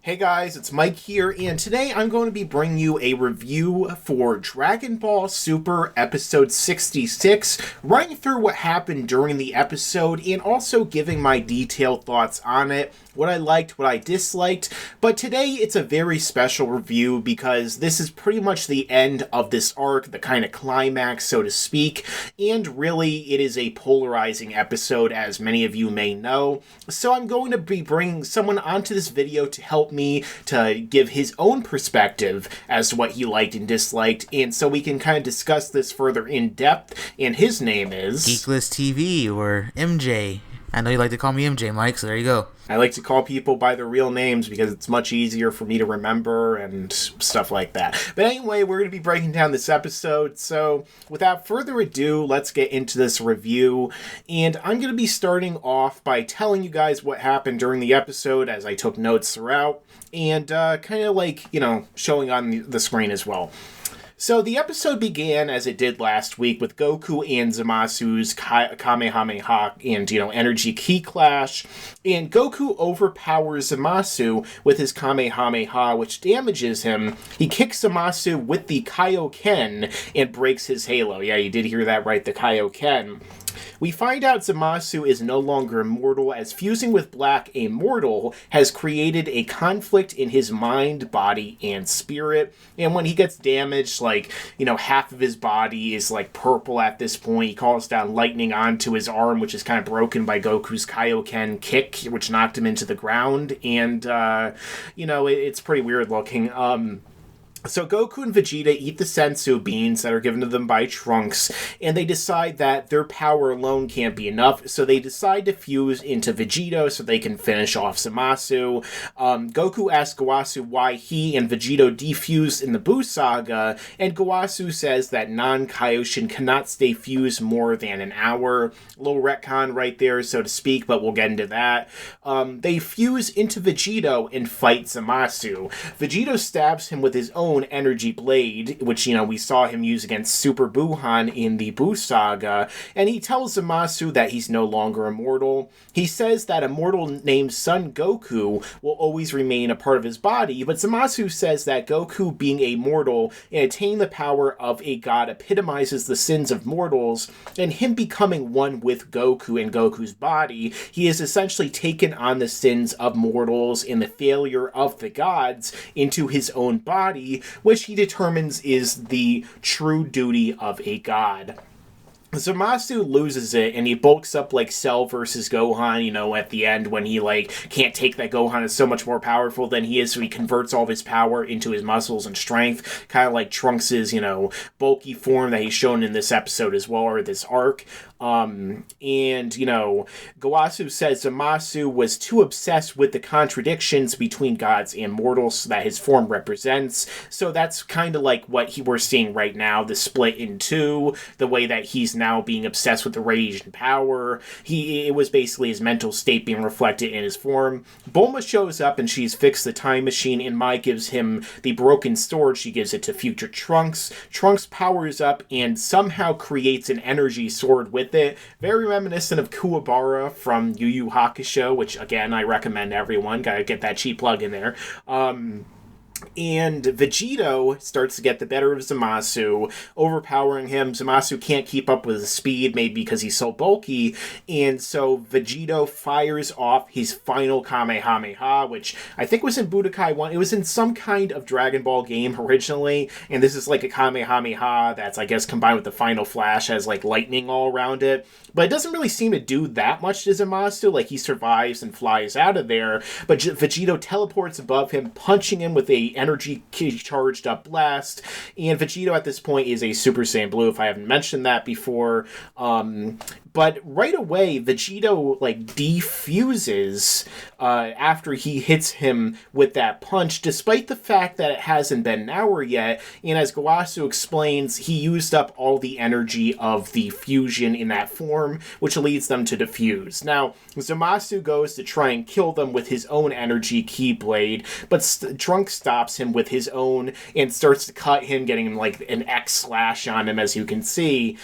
Hey guys, it's Mike here, and today I'm going to be bringing you a review for Dragon Ball Super Episode 66, running through what happened during the episode, and also giving my detailed thoughts on it, what I liked, what I disliked. But today it's a very special review because this is pretty much the end of this arc, the kind of climax, so to speak, and really it is a polarizing episode, as many of you may know. So I'm going to be bringing someone onto this video to help me to give his own perspective as to what he liked and disliked, and so we can kind of discuss this further in depth. And his name is GeeklistTV, or MJ. I know you like to call me MJ, Mike, so there you go. I like to call people by their real names because it's much easier for me to remember and stuff like that. But anyway, we're going to be breaking down this episode, so without further ado, let's get into this review. And I'm going to be starting off by telling you guys what happened during the episode, as I took notes throughout, and kind of like, showing on the screen as well. So the episode began as it did last week with Goku and Zamasu's Kamehameha and, energy ki clash. And Goku overpowers Zamasu with his Kamehameha, which damages him. He kicks Zamasu with the Kaioken and breaks his halo. Yeah, you did hear that right, the Kaioken. We find out Zamasu is no longer immortal, as fusing with Black Immortal has created a conflict in his mind, body, and spirit. And when he gets damaged, half of his body is purple at this point. He calls down lightning onto his arm, which is kind of broken by Goku's Kaioken kick, which knocked him into the ground. And, it's pretty weird looking. So Goku and Vegeta eat the sensu beans that are given to them by Trunks, and they decide that their power alone can't be enough, so they decide to fuse into Vegetto so they can finish off Zamasu. Goku asks Gowasu why he and Vegetto defused in the Buu Saga, and Gowasu says that non-Kaioshin cannot stay fused more than an hour. A little retcon right there, so to speak, but we'll get into that. They fuse into Vegetto and fight Zamasu. Vegetto stabs him with his own energy blade, which, we saw him use against Super Buuhan in the Buu Saga, and he tells Zamasu that he's no longer immortal. He says that a mortal named Son Goku will always remain a part of his body, but Zamasu says that Goku being a mortal and attaining the power of a god epitomizes the sins of mortals, and him becoming one with Goku and Goku's body, he has essentially taken on the sins of mortals and the failure of the gods into his own body, which he determines is the true duty of a god. Zamasu loses it, and he bulks up like Cell versus Gohan, at the end when he, can't take that Gohan is so much more powerful than he is, so he converts all of his power into his muscles and strength, kind of like Trunks' bulky form that he's shown in this episode as well, or this arc. Gowasu says Zamasu was too obsessed with the contradictions between gods and mortals that his form represents, so that's kind of like what we're seeing right now, the split in two, the way that he's now being obsessed with the radiation power. It was basically his mental state being reflected in his form. Bulma shows up and she's fixed the time machine, and Mai gives him the broken sword. She gives it to future Trunks. Trunks powers up and somehow creates an energy sword with it. Very reminiscent of Kuwabara from Yu Yu Hakusho, which again I recommend everyone. Gotta get that cheap plug in there. And Vegetto starts to get the better of Zamasu, overpowering him. Zamasu can't keep up with his speed, maybe because he's so bulky, and so Vegetto fires off his final Kamehameha, which I think was in Budokai 1. It was in some kind of Dragon Ball game originally, and this is like a Kamehameha that's, I guess, combined with the Final Flash, has lightning all around it. But it doesn't really seem to do that much to Zamasu. He survives and flies out of there, but Vegetto teleports above him, punching him with a energy charged up blast, and Vegetto at this point is a Super Saiyan Blue, if I haven't mentioned that before. But right away, Vegetto defuses after he hits him with that punch, despite the fact that it hasn't been an hour yet. And as Gowasu explains, he used up all the energy of the fusion in that form, which leads them to defuse. Now, Zamasu goes to try and kill them with his own energy keyblade, but Trunks stops him with his own and starts to cut him, getting him an X slash on him, as you can see.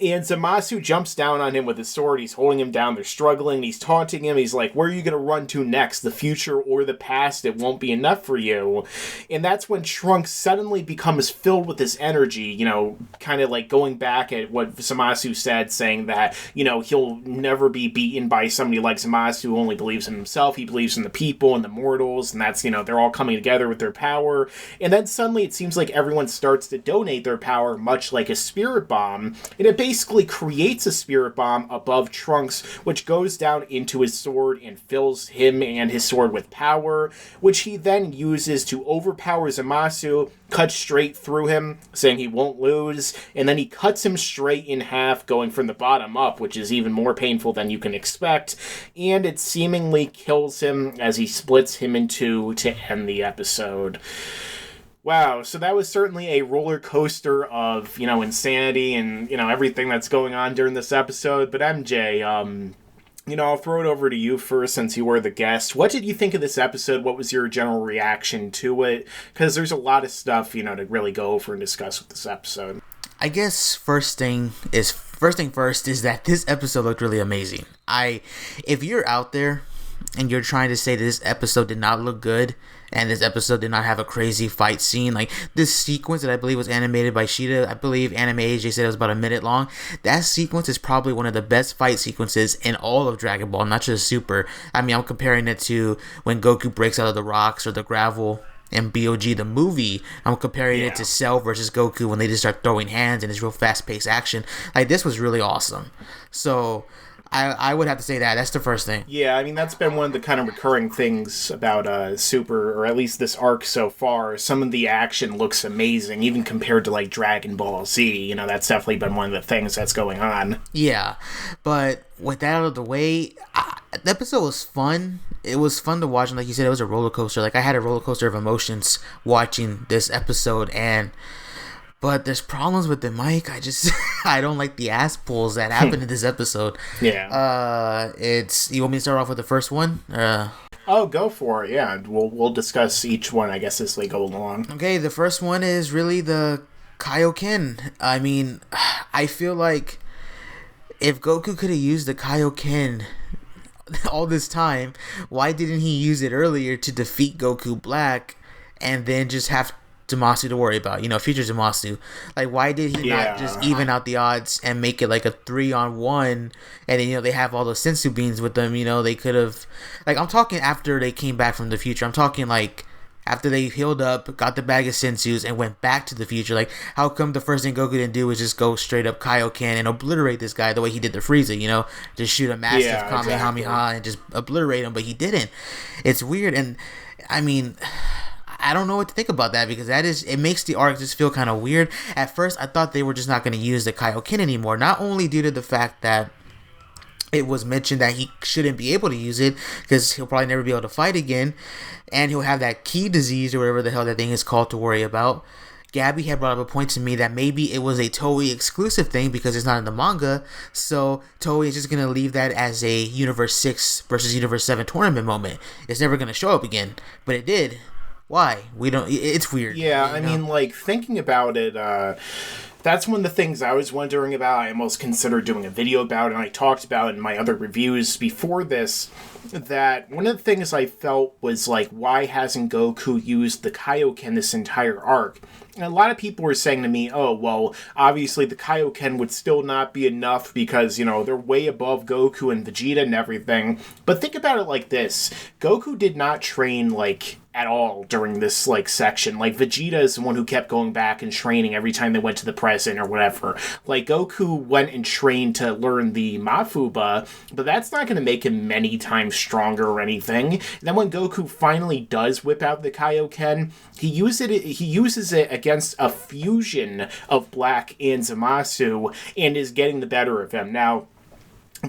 And Zamasu jumps down on him with his sword. He's holding him down. They're struggling. He's taunting him. He's like, where are you going to run to next? The future or the past? It won't be enough for you. And that's when Trunks suddenly becomes filled with this energy, you know, kind of like going back at what Zamasu said, saying that, you know, he'll never be beaten by somebody like Zamasu who only believes in himself. He believes in the people and the mortals. And that's, you know, they're all coming together with their power. And then suddenly it seems like everyone starts to donate their power, much like a spirit bomb. And it basically creates a spirit bomb above Trunks, which goes down into his sword and fills him and his sword with power, which he then uses to overpower Zamasu, cuts straight through him, saying he won't lose, and then he cuts him straight in half, going from the bottom up, which is even more painful than you can expect, and it seemingly kills him as he splits him in two to end the episode. Wow, so that was certainly a roller coaster of, you know, insanity and, you know, everything that's going on during this episode. But MJ, you know, I'll throw it over to you first since you were the guest. What did you think of this episode? What was your general reaction to it? Because there's a lot of stuff, you know, to really go over and discuss with this episode. I guess first thing first is that this episode looked really amazing. If you're out there and you're trying to say that this episode did not look good and this episode did not have a crazy fight scene, like this sequence that I believe was animated by Sheeta, I believe Anime AJ said it was about a minute long. That sequence is probably one of the best fight sequences in all of Dragon Ball, not just Super. I mean, I'm comparing it to when Goku breaks out of the rocks or the gravel in BOG the movie. I'm comparing it to Cell versus Goku when they just start throwing hands and it's real fast-paced action. Like, this was really awesome. So I would have to say that's the first thing. Yeah, I mean, that's been one of the kind of recurring things about Super, or at least this arc so far. Some of the action looks amazing, even compared to, like, Dragon Ball Z. You know, that's definitely been one of the things that's going on. Yeah, but with that out of the way, the episode was fun. It was fun to watch, and like you said, it was a roller coaster. Like, I had a roller coaster of emotions watching this episode, but there's problems with it, Mike. I don't like the ass pulls that happened in this episode. Yeah. You want me to start off with the first one? Oh, go for it. Yeah, we'll discuss each one, I guess, as we go along. Okay, the first one is really the Kaioken. I mean, I feel like if Goku could have used the Kaioken all this time, why didn't he use it earlier to defeat Goku Black and then just have Zamasu to worry about, future Zamasu? Like, why did he not just even out the odds and make it like a 3-on-1, and then, they have all those sensu beans with them? They could have, like, I'm talking after they came back from the future. I'm talking like after they healed up, got the bag of sensus, and went back to the future. Like, how come the first thing Goku didn't do was just go straight up Kaioken and obliterate this guy the way he did the Frieza, just shoot a massive Kamehameha and just obliterate him, but he didn't. It's weird, and I mean, I don't know what to think about that, because it makes the arc just feel kind of weird. At first, I thought they were just not going to use the Kaioken anymore, not only due to the fact that it was mentioned that he shouldn't be able to use it because he'll probably never be able to fight again, and he'll have that key disease or whatever the hell that thing is called to worry about. Gabby had brought up a point to me that maybe it was a Toei exclusive thing because it's not in the manga, so Toei is just going to leave that as a Universe 6 versus Universe 7 tournament moment. It's never going to show up again, but it did. Why? We don't. It's weird. Yeah, I mean, like, thinking about it, that's one of the things I was wondering about. I almost considered doing a video about it, and I talked about it in my other reviews before this, that one of the things I felt was, like, why hasn't Goku used the Kaioken this entire arc? And a lot of people were saying to me, oh, well, obviously the Kaioken would still not be enough because, they're way above Goku and Vegeta and everything. But think about it like this. Goku did not train, like, at all during this, like, section. Like, Vegeta is the one who kept going back and training every time they went to the present or whatever. Like, Goku went and trained to learn the Mafuba, but that's not going to make him many times stronger or anything. And then when Goku finally does whip out the Kaioken, he uses it against a fusion of Black and Zamasu and is getting the better of him. Now,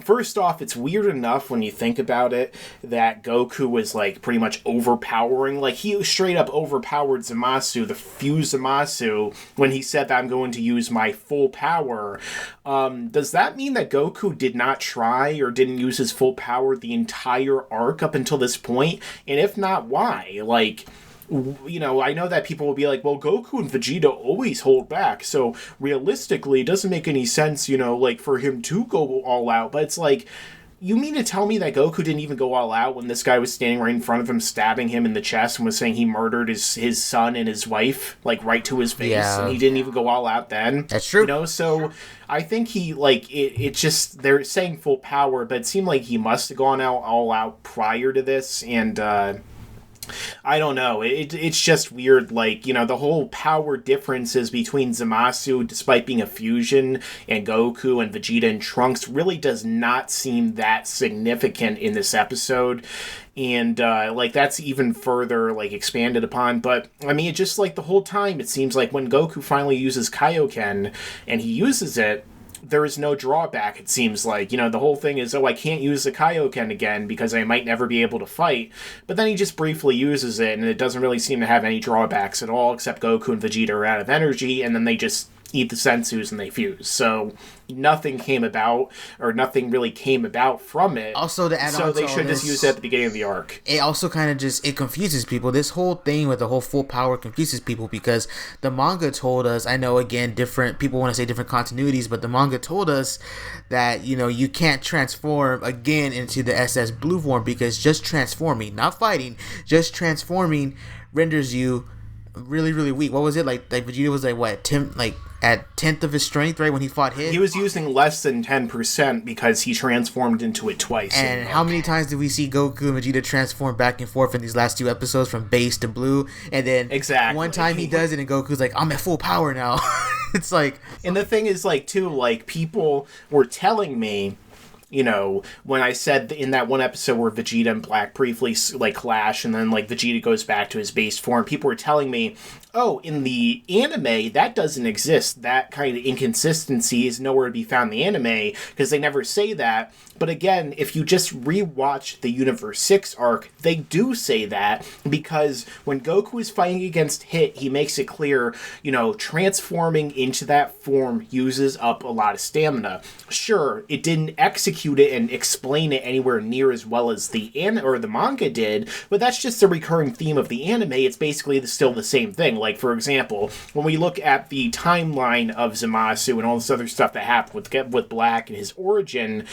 first off, it's weird enough when you think about it that Goku was, like, pretty much overpowering. Like, he straight up overpowered Zamasu, the fused Zamasu, when he said that I'm going to use my full power. Does that mean that Goku did not try or didn't use his full power the entire arc up until this point? And if not, why? Like, you know, I know that people will be like, well, Goku and Vegeta always hold back, so realistically, it doesn't make any sense, you know, like, for him to go all out. But it's like, you mean to tell me that Goku didn't even go all out when this guy was standing right in front of him, stabbing him in the chest, and was saying he murdered his son and his wife, like, right to his face, and he didn't even go all out then? That's true. You know, so I think he, like, it just, they're saying full power, but it seemed like he must have gone out all out prior to this, and, I don't know. It's just weird. Like, you know, the whole power differences between Zamasu, despite being a fusion, and Goku and Vegeta and Trunks really does not seem that significant in this episode. And, like, that's even further, like, expanded upon. But, I mean, it just, like, the whole time, it seems like when Goku finally uses Kaioken, and he uses it, there is no drawback, it seems like. You know, the whole thing is, oh, I can't use the Kaioken again because I might never be able to fight. But then he just briefly uses it, and it doesn't really seem to have any drawbacks at all, except Goku and Vegeta are out of energy, and then they just eat the sensus and they fuse. So nothing came about, or nothing really came about from it. Also, to add on, so they should just use it at the beginning of the arc. It also kind of just, it confuses people. This whole thing with the whole full power confuses people because the manga told us, I know, again, different people want to say different continuities, but the manga told us that, you know, you can't transform again into the SS Blue form because just transforming, not fighting, just transforming renders you really, really weak. What was it? Like Vegeta was like, what, at 10th of his strength, right, when he fought Hit? He was using less than 10% because he transformed into it twice. And how many times did we see Goku and Vegeta transform back and forth in these last 2 episodes from base to blue? And then one time he does it and Goku's like, I'm at full power now. It's like... And the thing is, like, too, like, people were telling me, you know, when I said in that one episode where Vegeta and Black briefly, like, clash, and then, like, Vegeta goes back to his base form, people were telling me, oh, in the anime, that doesn't exist. That kind of inconsistency is nowhere to be found in the anime, because they never say that. But again, if you just rewatch the Universe 6 arc, they do say that, because when Goku is fighting against Hit, he makes it clear, you know, transforming into that form uses up a lot of stamina. Sure, it didn't execute it and explain it anywhere near as well as the manga did, but that's just a recurring theme of the anime. It's basically still the same thing. Like, for example, when we look at the timeline of Zamasu and all this other stuff that happened with Black and his origin,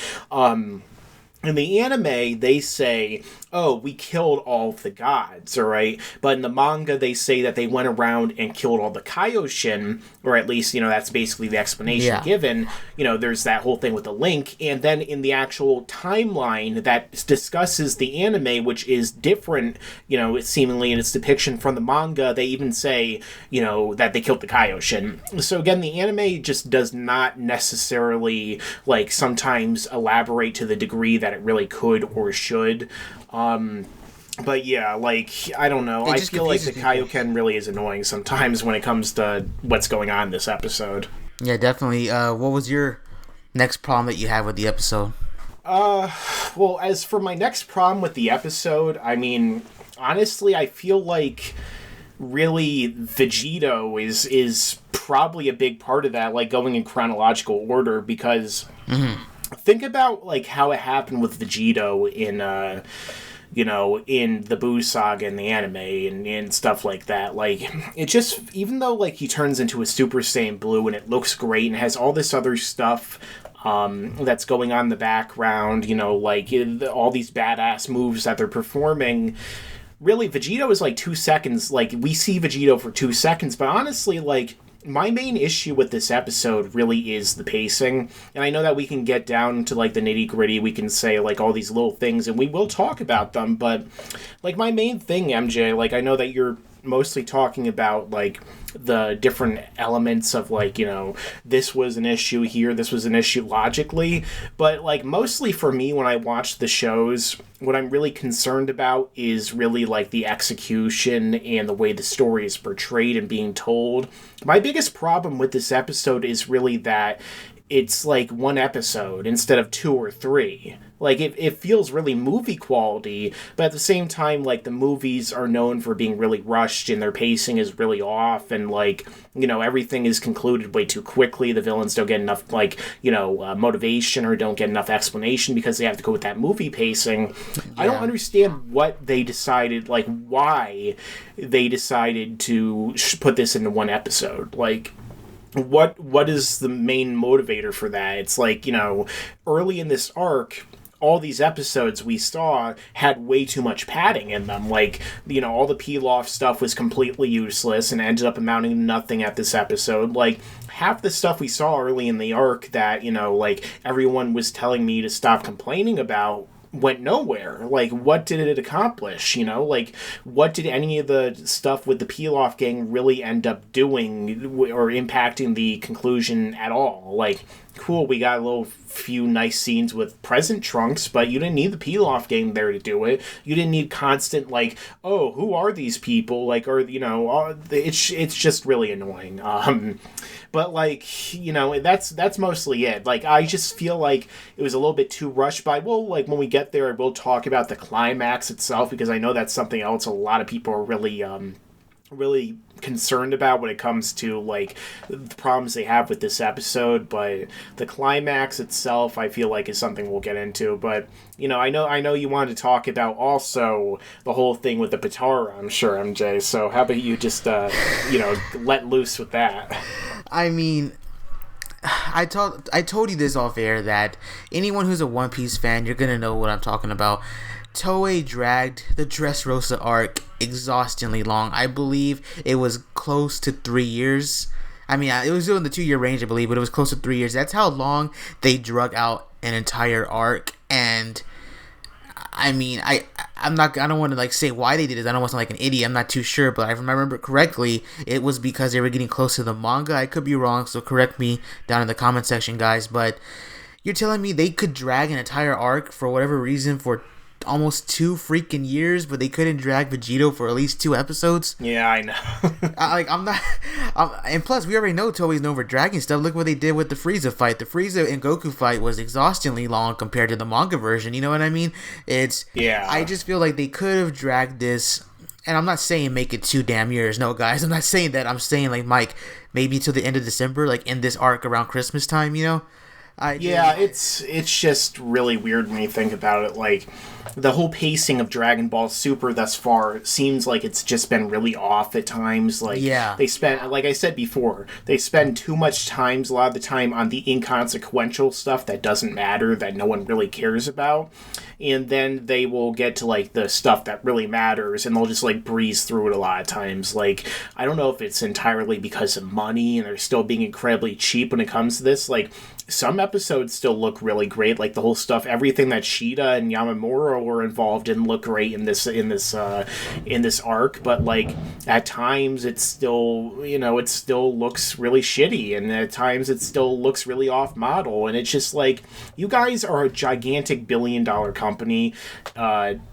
in the anime, they say, oh, we killed all of the gods, alright? But in the manga, they say that they went around and killed all the Kaioshin, or at least, you know, that's basically the explanation given. You know, there's that whole thing with the link. And then in the actual timeline that discusses the anime, which is different, you know, seemingly in its depiction from the manga, they even say, you know, that they killed the Kaioshin. So again, the anime just does not necessarily, like, sometimes elaborate to the degree that it really could or should. But yeah, like, I don't know. I feel like the Kaioken really is annoying sometimes when it comes to what's going on in this episode. Yeah, definitely. What was your next problem that you had with the episode? Well, as for my next problem with the episode, I mean, honestly, I feel like really Vegetto is probably a big part of that, like, going in chronological order, because think about, like, how it happened with Vegetto in, you know, in the Buu Saga and the anime and stuff like that. Like, it just, even though, like, he turns into a Super Saiyan Blue and it looks great and has all this other stuff that's going on in the background, you know, like, all these badass moves that they're performing, really, Vegetto is, like, 2 seconds. Like, we see Vegetto for 2 seconds, but honestly, like, my main issue with this episode really is the pacing, and I know that we can get down to, like, the nitty-gritty, we can say, like, all these little things, and we will talk about them, but, like, my main thing, MJ, like, I know that you're mostly talking about, like, the different elements of, like, you know, this was an issue here, this was an issue logically, but, like, mostly for me when I watch the shows, what I'm really concerned about is really, like, the execution and the way the story is portrayed and being told. My biggest problem with this episode is really that it's like one episode instead of 2 or 3. Like, it feels really movie quality, but at the same time, like, the movies are known for being really rushed, and their pacing is really off, and, like, you know, everything is concluded way too quickly. The villains don't get enough, like, you know, motivation, or don't get enough explanation because they have to go with that movie pacing. Yeah. I don't understand what they decided, like, why they decided to put this into one episode. Like, what is the main motivator for that? It's like, you know, early in this arc, all these episodes we saw had way too much padding in them. Like, you know, all the peel-off stuff was completely useless and ended up amounting to nothing at this episode. Like, half the stuff we saw early in the arc that, you know, like, everyone was telling me to stop complaining about went nowhere. Like, what did it accomplish? You know, like, what did any of the stuff with the peel-off gang really end up doing or impacting the conclusion at all? Like, cool, we got a little few nice scenes with present Trunks, but you didn't need the peel-off gang there to do it. You didn't need constant, like, oh, who are these people? Like, or, you know, it's just really annoying. But, like, you know, that's mostly it. Like, I just feel like it was a little bit too rushed by, well, like, when we get there, we'll talk about the climax itself, because I know that's something else a lot of people are really concerned about when it comes to, like, the problems they have with this episode. But the climax itself, I feel like, is something we'll get into. But, you know, I know you wanted to talk about also the whole thing with the Potara, I'm sure, MJ. So how about you just, you know, let loose with that? I mean, I told you this off air, that anyone who's a One Piece fan, you're gonna know what I'm talking about. Toei dragged the Dressrosa arc exhaustingly long. I believe it was close to 3 years. I mean, it was in the 2-year range, I believe, but it was close to 3 years. That's how long they drug out an entire arc. And I mean, I don't want to, like, say why they did it. I don't want to sound like an idiot. I'm not too sure, but if I remember correctly, it was because they were getting close to the manga. I could be wrong, so correct me down in the comment section, guys. But you're telling me they could drag an entire arc for whatever reason for almost 2 freaking years, but they couldn't drag Vegetto for at least 2 episodes? Yeah, I know. And plus, we already know Toei's known for dragging stuff. Look what they did with the Frieza fight. The Frieza and Goku fight was exhaustingly long compared to the manga version. You know what I mean? Yeah. I just feel like they could have dragged this, and I'm not saying make it 2 damn years. No, guys, I'm not saying that. I'm saying, like, Mike, maybe till the end of December, like in this arc around Christmas time, you know? It's just really weird when you think about it. Like, the whole pacing of Dragon Ball Super thus far seems like it's just been really off at times. Like, they spend, like I said before, they spend too much time, a lot of the time, on the inconsequential stuff that doesn't matter, that no one really cares about. And then they will get to, like, the stuff that really matters, and they'll just, like, breeze through it a lot of times. Like, I don't know if it's entirely because of money, and they're still being incredibly cheap when it comes to this. Like, some episodes still look really great, like the whole stuff, everything that Shida and Yamamura were involved in look great in this arc. But, like, at times it still, you know, it still looks really shitty, and at times it still looks really off model. And it's just like, you guys are a gigantic billion-dollar company.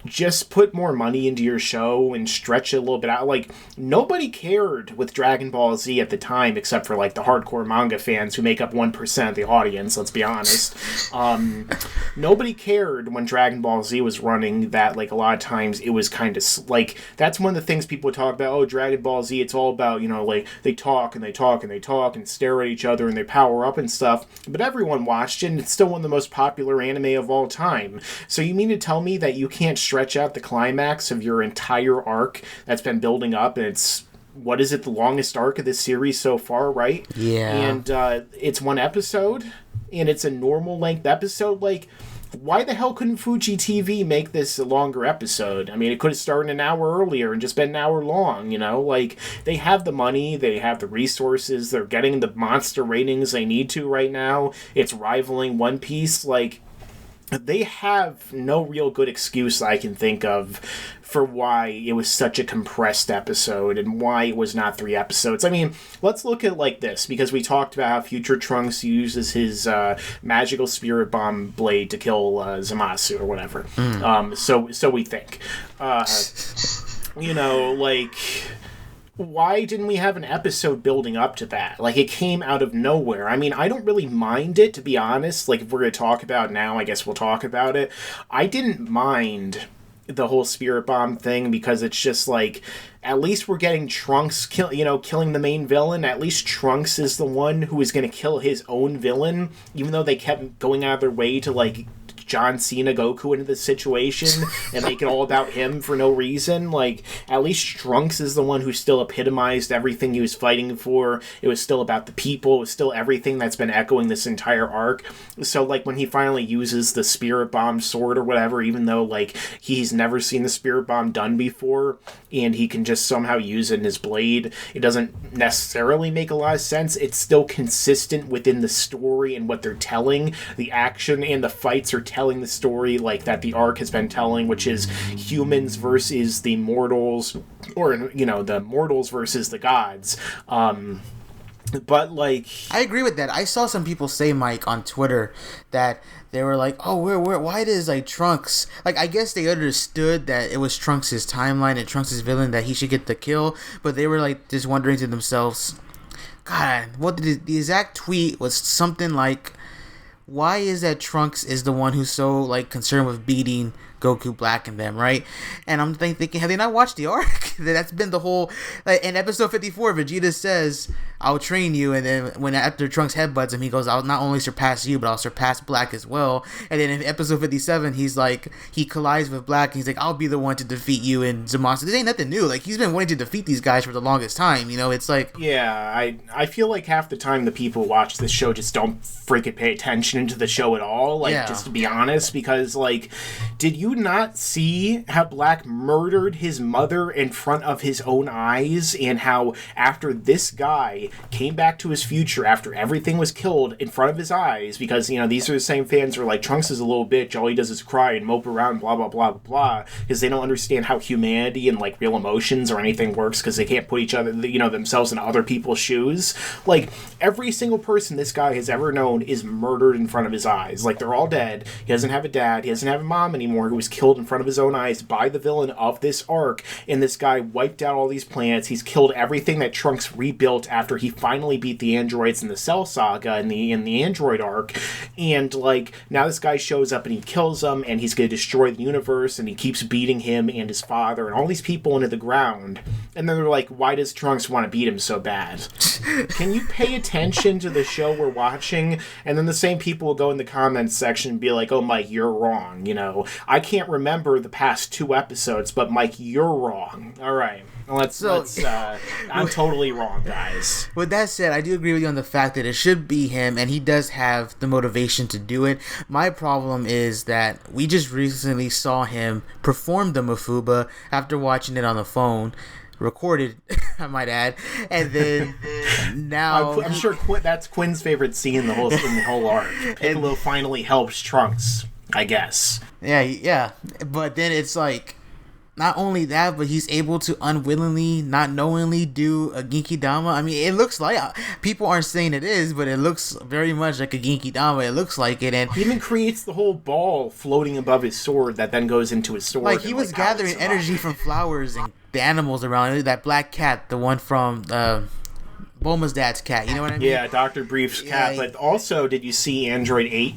Just put more money into your show and stretch it a little bit out. Like, nobody cared with Dragon Ball Z at the time, except for, like, the hardcore manga fans who make up 1% of the audience, let's be honest. Nobody cared when Dragon Ball Z was running, that, like, a lot of times it was kind of, like, that's one of the things people talk about. Oh, Dragon Ball Z, it's all about, you know, like, they talk and they talk and they talk and stare at each other and they power up and stuff. But everyone watched it, and it's still one of the most popular anime of all time. So you mean to tell me that you can't stretch out the climax of your entire arc that's been building up, and it's, what is it, the longest arc of this series so far, right? Yeah. And it's 1 episode, and it's a normal length episode. Like, why the hell couldn't Fuji TV make this a longer episode? I mean, it could have started an hour earlier and just been an hour long, you know? Like, they have the money, they have the resources, they're getting the monster ratings they need to right now. It's rivaling One Piece. Like, they have no real good excuse I can think of for why it was such a compressed episode and why it was not 3 episodes. I mean, let's look at it like this, because we talked about how Future Trunks uses his magical spirit bomb blade to kill Zamasu or whatever. So we think. You know, like, why didn't we have an episode building up to that? Like, it came out of nowhere. I mean, I don't really mind it, to be honest. Like, if we're going to talk about it now, I guess we'll talk about it. I didn't mind the whole spirit bomb thing because it's just like, at least we're getting Trunks killing the main villain. At least Trunks is the one who is going to kill his own villain, even though they kept going out of their way to, like, John Cena Goku into this situation and make it all about him for no reason. Like, at least Trunks is the one who still epitomized everything he was fighting for. It was still about the people. It was still everything that's been echoing this entire arc. So, like, when he finally uses the Spirit Bomb sword or whatever, even though, like, he's never seen the Spirit Bomb done before, and he can just somehow use it in his blade, it doesn't necessarily make a lot of sense. It's still consistent within the story and what they're telling. The action and the fights are telling the story like that the arc has been telling, which is humans versus the mortals, or the mortals versus the gods. But, like, I agree with that. I saw some people say, Mike, on Twitter that they were like, oh, why does, like, Trunks, like, I guess they understood that it was Trunks' timeline and Trunks' villain that he should get the kill, but they were, like, just wondering to themselves, God, what the exact tweet was something like, why is that Trunks is the one who's so, like, concerned with beating Goku Black and them, right? And I'm thinking, have they not watched the arc? That's been the whole, like, in episode 54, Vegeta says, I'll train you, and then after Trunks headbutts him, he goes, I'll not only surpass you, but I'll surpass Black as well. And then in episode 57, he's like, he collides with Black, and he's like, I'll be the one to defeat you in Zamasu. This ain't nothing new. Like, he's been wanting to defeat these guys for the longest time, it's like... Yeah, I feel like half the time the people who watch this show just don't freaking pay attention to the show at all, like, just to be honest, because, like, did you not see how Black murdered his mother in front of his own eyes, and how after this guy came back to his future after everything was killed in front of his eyes, because these are the same fans who are like, Trunks is a little bitch, all he does is cry and mope around, blah blah blah blah blah, because they don't understand how humanity and, like, real emotions or anything works, because they can't put each other themselves in other people's shoes. Like, every single person this guy has ever known is murdered in front of his eyes. Like, they're all dead. He doesn't have a dad, he doesn't have a mom anymore, who was killed in front of his own eyes by the villain of this arc, and this guy wiped out all these planets. He's killed everything that Trunks rebuilt after he finally beat the androids in the Cell Saga in the android arc, and, like, now this guy shows up and he kills them, and he's going to destroy the universe, and he keeps beating him and his father and all these people into the ground, and then they're like, why does Trunks want to beat him so bad? Can you pay attention to the show we're watching? And then the same people will go in the comments section and be like, oh, Mike, you're wrong, I can't remember the past 2 episodes, but Mike, you're wrong. All right. I'm totally wrong, guys. With that said, I do agree with you on the fact that it should be him, and he does have the motivation to do it. My problem is that we just recently saw him perform the Mafuba after watching it on the phone, recorded, I might add, and then now I'm sure that's Quinn's favorite scene in the whole arc. Piccolo finally helps Trunks, I guess. Yeah, but then it's like, not only that, but he's able to unwillingly, not knowingly do a Genki Dama. I mean, it looks like, people aren't saying it is, but it looks very much like a Genki Dama. It looks like it, and he even creates the whole ball floating above his sword that then goes into his sword. Like, he was gathering energy from flowers and the animals around it. That black cat, the one from Bulma's dad's cat, you know what I mean? Yeah, Dr. Brief's cat. But also, did you see Android 8?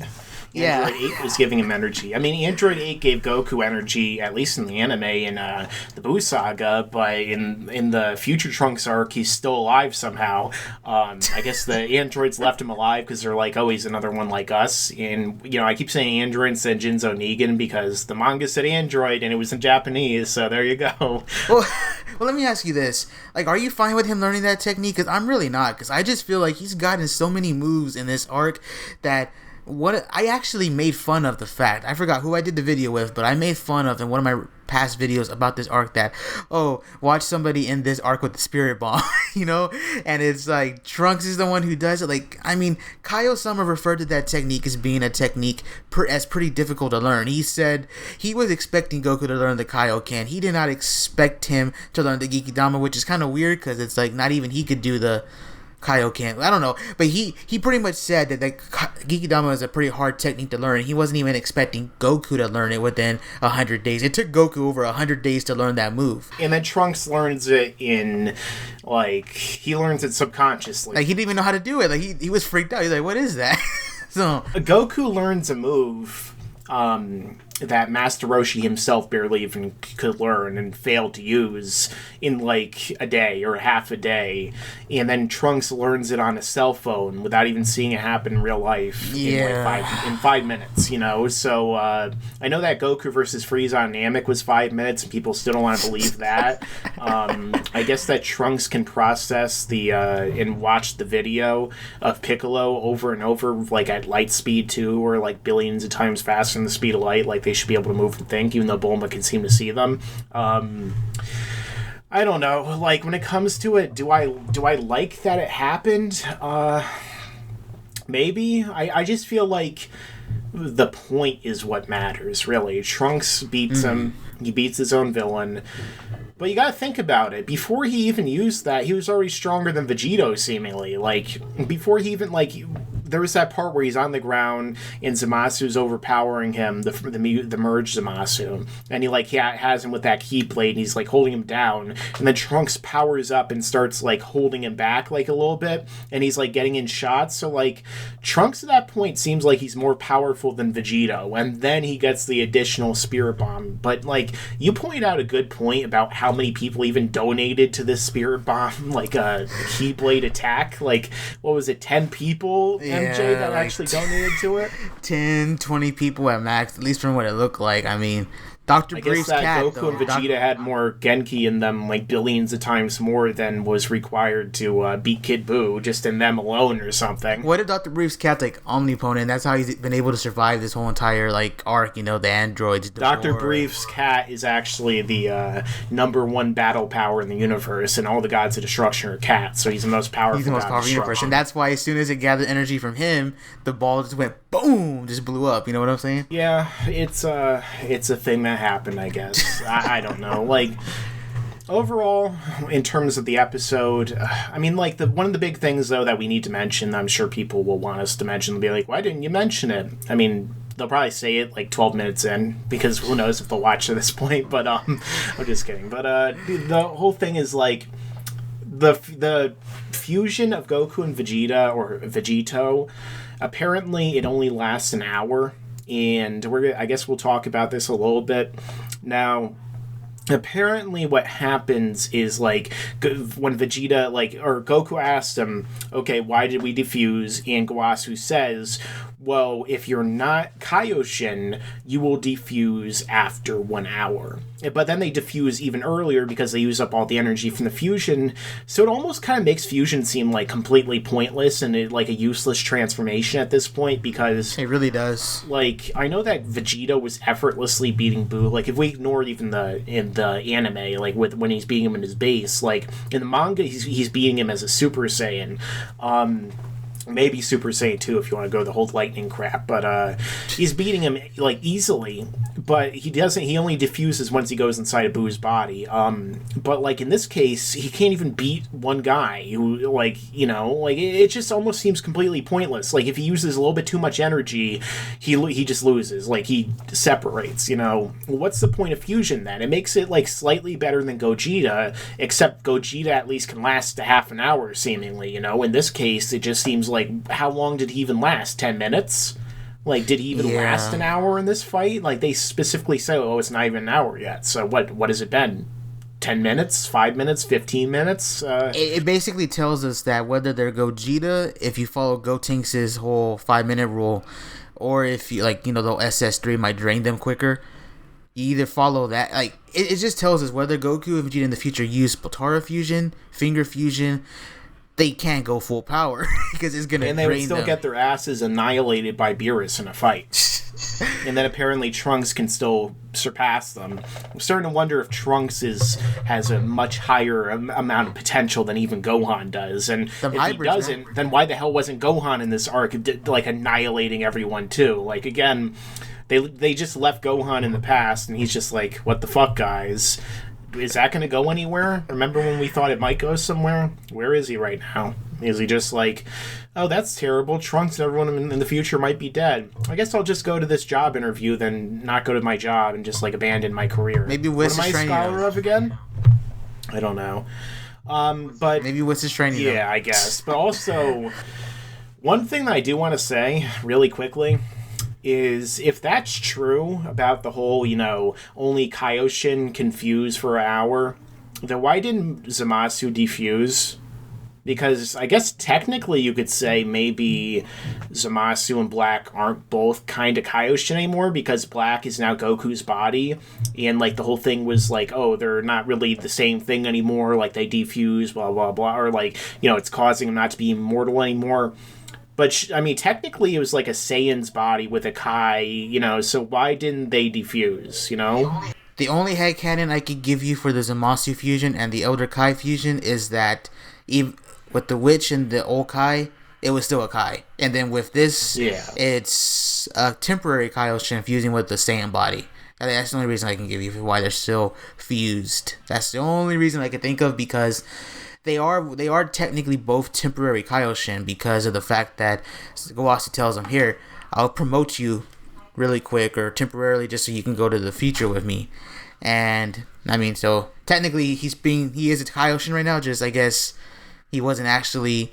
Android 8 was giving him energy. I mean, Android 8 gave Goku energy, at least in the anime, in the Buu Saga, but in the Future Trunks arc, he's still alive somehow. I guess the androids left him alive because they're like, oh, he's another one like us. And, I keep saying android instead of Jinzo Negan because the manga said android and it was in Japanese, so there you go. Well, let me ask you this. Like, are you fine with him learning that technique? Because I'm really not, because I just feel like he's gotten so many moves in this arc that... I actually made fun of the fact, I forgot who I did the video with, but I made fun of in one of my past videos about this arc that, oh, watch somebody in this arc with the spirit bomb, and it's like, Trunks is the one who does it. Like, I mean, Kaio-sama referred to that technique as being a technique as pretty difficult to learn. He said he was expecting Goku to learn the Kaioken. He did not expect him to learn the Genkidama, which is kind of weird, because it's like, not even he could do the Kaioken. I don't know, but he pretty much said that the Geekidama is a pretty hard technique to learn. He wasn't even expecting Goku to learn it within 100 days. It took Goku over 100 days to learn that move. And then Trunks learns it in, like, he learns it subconsciously. Like, he didn't even know how to do it. Like, he was freaked out. He's like, what is that? So Goku learns a move that Master Roshi himself barely even could learn and failed to use in like a day or half a day, and then Trunks learns it on a cell phone without even seeing it happen in real life in 5 minutes, you know. So I know that Goku versus Frieza on Namek was 5 minutes and people still don't want to believe that. I guess that Trunks can process the and watch the video of Piccolo over and over, like at light speed too, or like billions of times faster than the speed of light. Like, they should be able to move and think, even though Bulma can seem to see them. I don't know. Like, when it comes to it, do I like that it happened? Maybe. I just feel like the point is what matters, really. Trunks beats him. He beats his own villain. But you gotta think about it. Before he even used that, he was already stronger than Vegetto, seemingly. Like, before he even, like... There was that part where he's on the ground and Zamasu's overpowering him, the Merged Zamasu, and he has him with that key blade and he's like holding him down, and then Trunks powers up and starts like holding him back like a little bit, and he's like getting in shots. So like Trunks at that point seems like he's more powerful than Vegetto, and then he gets the additional Spirit Bomb. But like you pointed out a good point about how many people even donated to this Spirit Bomb, like a Keyblade attack. Like, what was it, 10 people? Yeah. MJ that actually donated to it? 10, 20 people at max, at least from what it looked like. I mean, Dr. Brief's cat, Goku and Vegeta had more Genki in them, like billions of times more than was required to beat Kid Buu, just in them alone or something. What if Dr. Brief's cat's like omnipotent? That's how he's been able to survive this whole entire like arc, you know, the androids. Dr. Brief's cat is actually the #1 battle power in the universe, and all the gods of destruction are cats, so he's the most powerful. He's the most powerful universe, and that's why as soon as it gathered energy from him, the ball just went boom, just blew up. You know what I'm saying? Yeah, it's a thing that happened, I guess. I don't know. Like, overall, in terms of the episode, I mean, like, one of the big things, though, that we need to mention, I'm sure people will want us to mention, they'll be like, why didn't you mention it? I mean, they'll probably say it, like, 12 minutes in, because who knows if they'll watch to this point, but, I'm just kidding. But, the whole thing is, like, the fusion of Goku and Vegeta, or Vegetto, apparently it only lasts an hour, and I guess we'll talk about this a little bit. Now, apparently what happens is, like, when Vegeta, like, or Goku asked him, okay, why did we defuse? And Gowasu says, well, if you're not Kaioshin, you will defuse after 1 hour. But then they defuse even earlier because they use up all the energy from the fusion, so it almost kind of makes fusion seem like completely pointless and like a useless transformation at this point, because... It really does. Like, I know that Vegeta was effortlessly beating Buu. Like, if we ignore even in the anime, like, when he's beating him in his base, like, in the manga, he's beating him as a Super Saiyan. Maybe Super Saiyan 2 if you want to go the whole lightning crap, but he's beating him like easily, but he only diffuses once he goes inside of Boo's body. But like in this case, he can't even beat one guy who, like, you know, like it just almost seems completely pointless. Like if he uses a little bit too much energy, he just loses, like he separates, you know. What's the point of fusion then? It makes it like slightly better than Gogeta, except Gogeta at least can last a half an hour seemingly, you know. In this case, it just seems like, how long did he even last? 10 minutes? Like, did he even last an hour in this fight? Like, they specifically say, oh, it's not even an hour yet. So what has it been? 10 minutes? 5 minutes? 15 minutes? It basically tells us that whether they're Gogeta, if you follow Gotenks' whole 5-minute rule, or if you, like, you know, the SS3 might drain them quicker, you either follow that. Like, it just tells us whether Goku and Vegeta in the future use Potara Fusion, Finger Fusion, they can't go full power because it's gonna drain them. And they would still get their asses annihilated by Beerus in a fight. And then apparently Trunks can still surpass them. I'm starting to wonder if Trunks has a much higher amount of potential than even Gohan does. And if he doesn't, then why the hell wasn't Gohan in this arc, like, annihilating everyone too? Like, again, they just left Gohan in the past, and he's just like, what the fuck, guys? Is that going to go anywhere? Remember when we thought it might go somewhere? Where is he right now? Is he just like, oh, that's terrible, Trunks and everyone in the future might be dead. I guess I'll just go to this job interview, then not go to my job and just like abandon my career. Maybe Wiss what am I a scholar of again? I don't know. But maybe Wiss is training him. I guess. But also, one thing that I do want to say really quickly is if that's true about the whole, only Kaioshin can fuse for an hour, then why didn't Zamasu defuse? Because I guess technically you could say maybe Zamasu and Black aren't both kind of Kaioshin anymore because Black is now Goku's body. And, like, the whole thing was like, oh, they're not really the same thing anymore. Like, they defuse, blah, blah, blah. Or, like, it's causing them not to be immortal anymore. But, technically it was like a Saiyan's body with a Kai, so why didn't they defuse, The only headcanon I could give you for the Zamasu fusion and the Elder Kai fusion is that with the Witch and the old Kai, it was still a Kai. And then with this, it's a temporary Kaioshin fusing with the Saiyan body. I think that's the only reason I can give you for why they're still fused. That's the only reason I can think of, because they are technically both temporary Kaioshin because of the fact that Gowasu tells them, here, I'll promote you really quick or temporarily just so you can go to the future with me. And so technically he is a Kaioshin right now, just I guess he wasn't actually.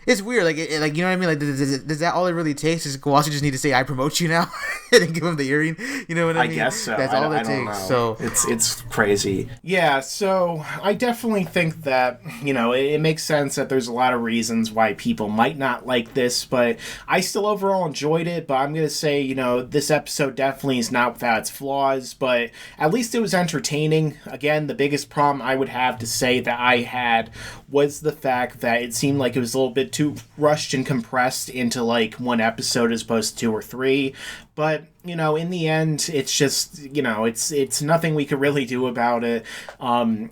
It's weird, like you know what I mean? Like, does that all it really takes? Is Gowasu just need to say, "I promote you now," and then give him the earring? You know what I mean? I guess so. That's all it takes. So it's crazy. Yeah. So I definitely think that it makes sense that there's a lot of reasons why people might not like this, but I still overall enjoyed it. But I'm gonna say, this episode definitely is not without its flaws, but at least it was entertaining. Again, the biggest problem I would have to say that I had was the fact that it seemed like it was a little bit too rushed and compressed into like one episode as opposed to 2 or 3. But in the end, it's just it's nothing we could really do about it.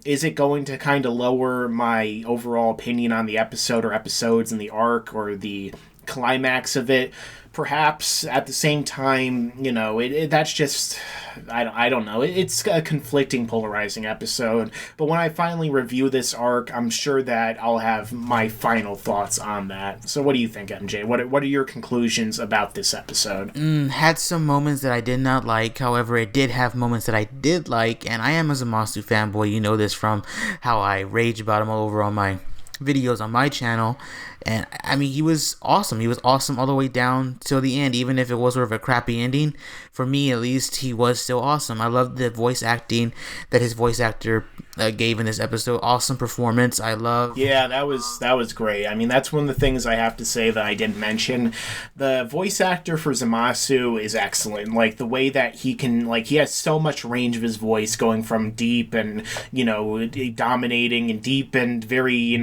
Is it going to kind of lower my overall opinion on the episode or episodes in the arc or the climax of it? Perhaps. At the same time, that's just, I don't know. It's a conflicting, polarizing episode. But when I finally review this arc, I'm sure that I'll have my final thoughts on that. So what do you think, MJ? What are your conclusions about this episode? Had some moments that I did not like. However, it did have moments that I did like. And I am a Zamasu fanboy. You know this from how I rage about him all over on my videos on my channel. And he was awesome. He was awesome all the way down till the end, even if it was sort of a crappy ending. For me, at least, he was still awesome. I loved the voice acting that his voice actor gave in this episode. Awesome performance. Yeah, that was great. That's one of the things I have to say that I didn't mention. The voice actor for Zamasu is excellent. Like, the way that he can, he has so much range of his voice, going from deep and, dominating and deep and very,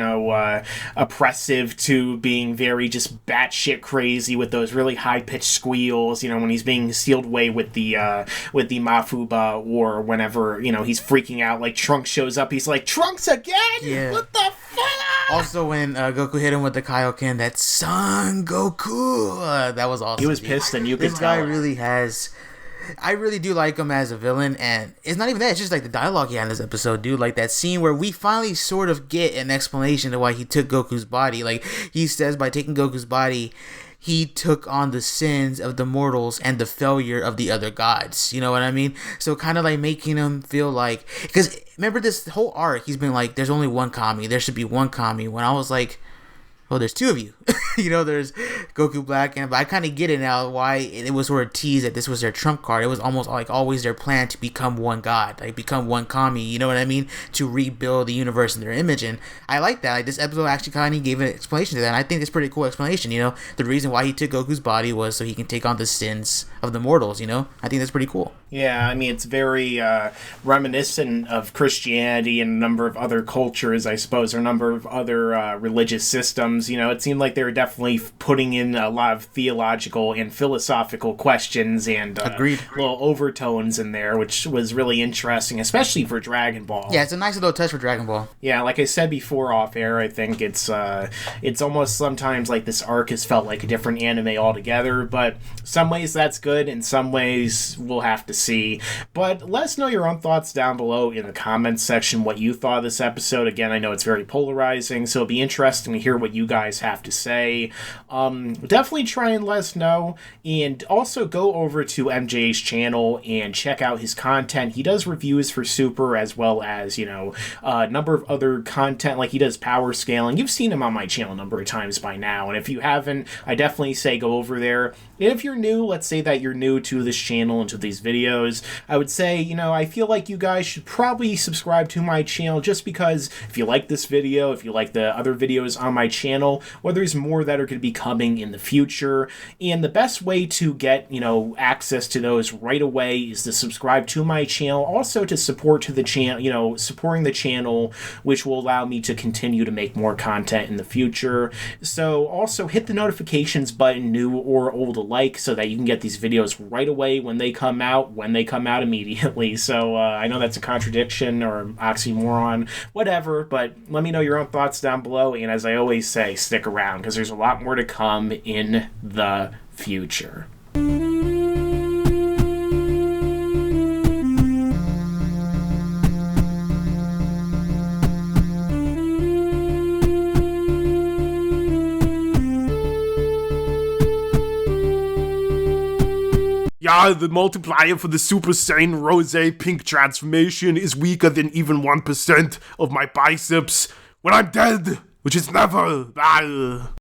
oppressive to being very just batshit crazy with those really high-pitched squeals, when he's being sealed away with the Mafuba, or whenever, he's freaking out, like Trunks shows up, he's like, Trunks again? Yeah. What the fuck? Also, when Goku hit him with the Kaioken, that Son Goku, that was awesome. He was pissed, and you could tell. This guy really has... I really do like him as a villain, and it's not even that, it's just like the dialogue he had in this episode, dude. Like that scene where we finally sort of get an explanation to why he took Goku's body. Like, he says by taking Goku's body, he took on the sins of the mortals and the failure of the other gods. You know what I mean? So kind of like making him feel like... Because remember this whole arc, he's been like, there's only one Kami, there should be one Kami. When I was like, well, there's 2 of you. There's Goku Black, but I kind of get it now why it was sort of teased that this was their trump card. It was almost like always their plan to become one god, like become one Kami, you know what I mean? To rebuild the universe in their image. And I like that. Like, this episode actually kind of gave an explanation to that. And I think it's a pretty cool explanation, The reason why he took Goku's body was so he can take on the sins of the mortals, I think that's pretty cool. Yeah, it's very reminiscent of Christianity and a number of other cultures, I suppose, or a number of other religious systems. times, it seemed like they were definitely putting in a lot of theological and philosophical questions and Agreed. little overtones in there, which was really interesting, especially for Dragon Ball. Yeah, it's a nice little touch for Dragon Ball. Yeah, like I said before off air, I think it's almost sometimes like this arc has felt like a different anime altogether, but some ways that's good, and some ways we'll have to see. But let us know your own thoughts down below in the comments section, what you thought of this episode. Again, I know it's very polarizing, so it'll be interesting to hear what you guys have to say. Definitely try and let us know, and also go over to MJ's channel and check out his content. He does reviews for Super, as well as, a number of other content, like he does power scaling. You've seen him on my channel a number of times by now, and if you haven't, I definitely say go over there. And if you're new, let's say that you're new to this channel and to these videos, I would say, I feel like you guys should probably subscribe to my channel, just because if you like this video, if you like the other videos on my channel, well, there's more that are going to be coming in the future, and the best way to get, access to those right away is to subscribe to my channel, also to support to the channel, supporting the channel, which will allow me to continue to make more content in the future. So also hit the notifications button, new or old alike, so that you can get these videos right away when they come out immediately. So I know that's a contradiction or oxymoron, whatever, but let me know your own thoughts down below, and as I always say, stick around, because there's a lot more to come in the future. Yeah, the multiplier for the Super Saiyan Rose Pink transformation is weaker than even 1% of my biceps when I'm dead, which is never.